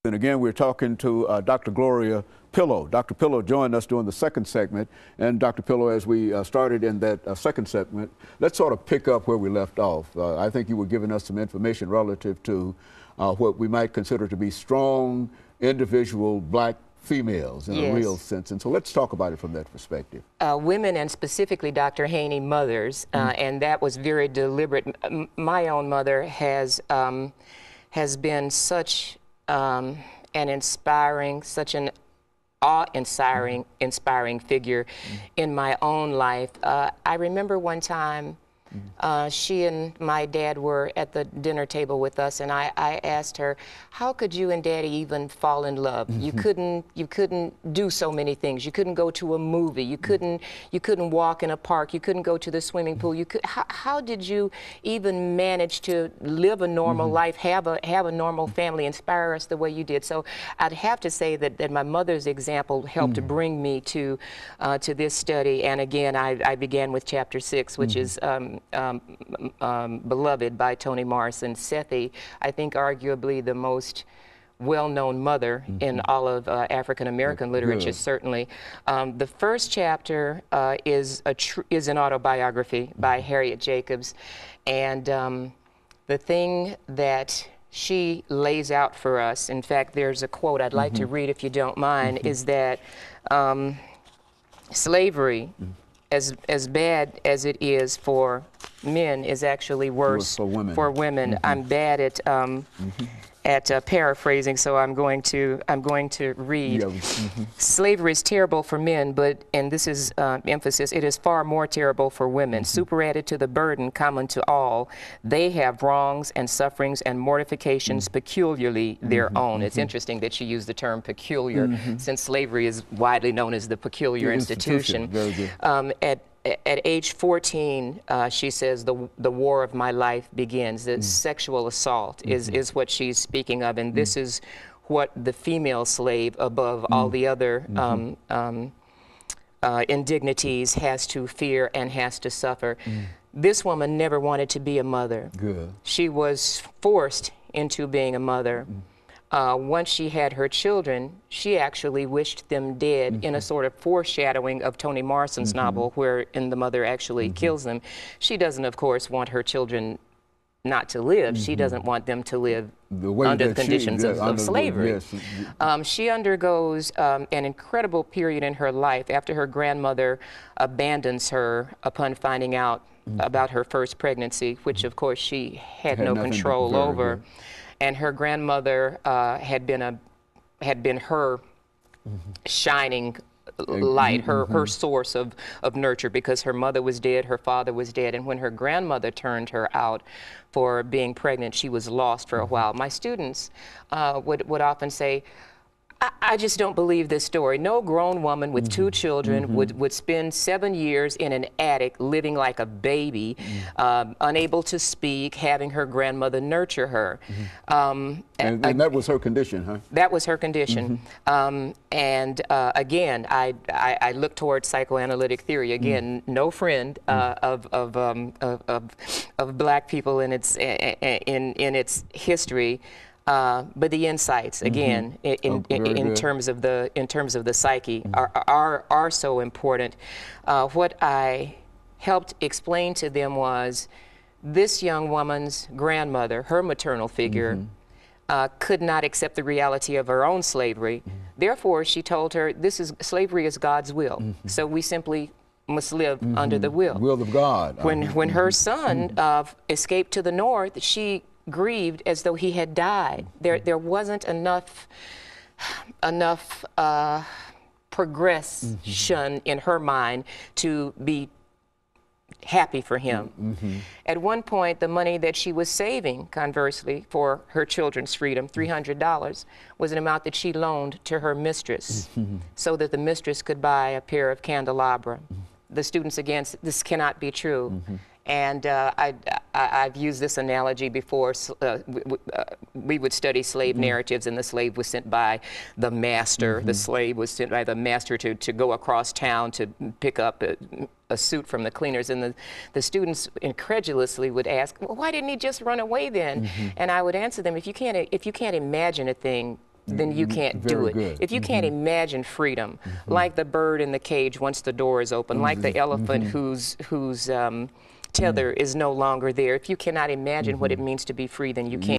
And again, we're talking to Dr. Gloria Pillow. Dr. Pillow joined us during the second segment. And Dr. Pillow, as we started in that second segment, let's sort of pick up where we left off. I think you were giving us some information relative to what we might consider to be strong individual black females in a real sense. And so let's talk about it from that perspective. Women, and specifically Dr. Haney, mothers, and that was very deliberate. My own mother has been such an inspiring, such an awe-inspiring figure in my own life. I remember one time she and my dad were at the dinner table with us, and I asked her, how could you and Daddy even fall in love? You couldn't do so many things. You couldn't go to a movie. You couldn't walk in a park. You couldn't go to the swimming pool. How did you even manage to live a normal life, have a normal family, inspire us the way you did? So I'd have to say that my mother's example helped bring me to this study. And again, I began with chapter 6, which is Beloved by Toni Morrison. Sethi, I think arguably the most well-known mother in all of African-American literature, certainly. The first chapter is an autobiography by Harriet Jacobs, and the thing that she lays out for us, in fact, there's a quote I'd like to read if you don't mind, is that slavery, as bad as it is for men, is actually worse for women. I'm bad at paraphrasing, so I'm going to read. Slavery is terrible for men, but, and this is emphasis, it is far more terrible for women. Superadded to the burden common to all, they have wrongs and sufferings and mortifications peculiarly their own. It's interesting that she used the term peculiar, since slavery is widely known as the peculiar institution. Very good. At age 14, she says, the war of my life begins. The sexual assault is what she's speaking of, and this is what the female slave, above all the other indignities, has to fear and has to suffer. This woman never wanted to be a mother. Good. She was forced into being a mother. Once she had her children, she actually wished them dead, in a sort of foreshadowing of Toni Morrison's novel, wherein the mother actually kills them. She doesn't, of course, want her children not to live. She doesn't want them to live under the conditions of slavery. She undergoes an incredible period in her life after her grandmother abandons her upon finding out about her first pregnancy, which, of course, she had no control over. And her grandmother had been her shining light, her source of nurture, because her mother was dead, her father was dead, and when her grandmother turned her out for being pregnant, she was lost for a while. My students would often say, I just don't believe this story. No grown woman with 2 children would spend 7 years in an attic living like a baby, unable to speak, having her grandmother nurture her. And that was her condition, huh? That was her condition. Again, I look towards psychoanalytic theory. Again, no friend of black people in its history. But the insights, again, in terms of the psyche, are so important. What I helped explain to them was this young woman's grandmother, her maternal figure, could not accept the reality of her own slavery. Therefore, she told her, slavery is God's will. So we simply must live under the will of God. When her son escaped to the north, she grieved as though he had died. There wasn't enough progression in her mind to be happy for him. At one point, the money that she was saving, conversely, for her children's freedom, $300, was an amount that she loaned to her mistress, so that the mistress could buy a pair of candelabra. The students, again, this cannot be true. And I've used this analogy before. We would study slave narratives, and the slave was sent by the master. The slave was sent by the master to go across town to pick up a suit from the cleaners. And the students incredulously would ask, well, why didn't he just run away then? And I would answer them, if you can't imagine a thing, then you can't do it. Good. If you can't imagine freedom, like the bird in the cage once the door is open, like the elephant whose tether is no longer there. If you cannot imagine what it means to be free, then you can't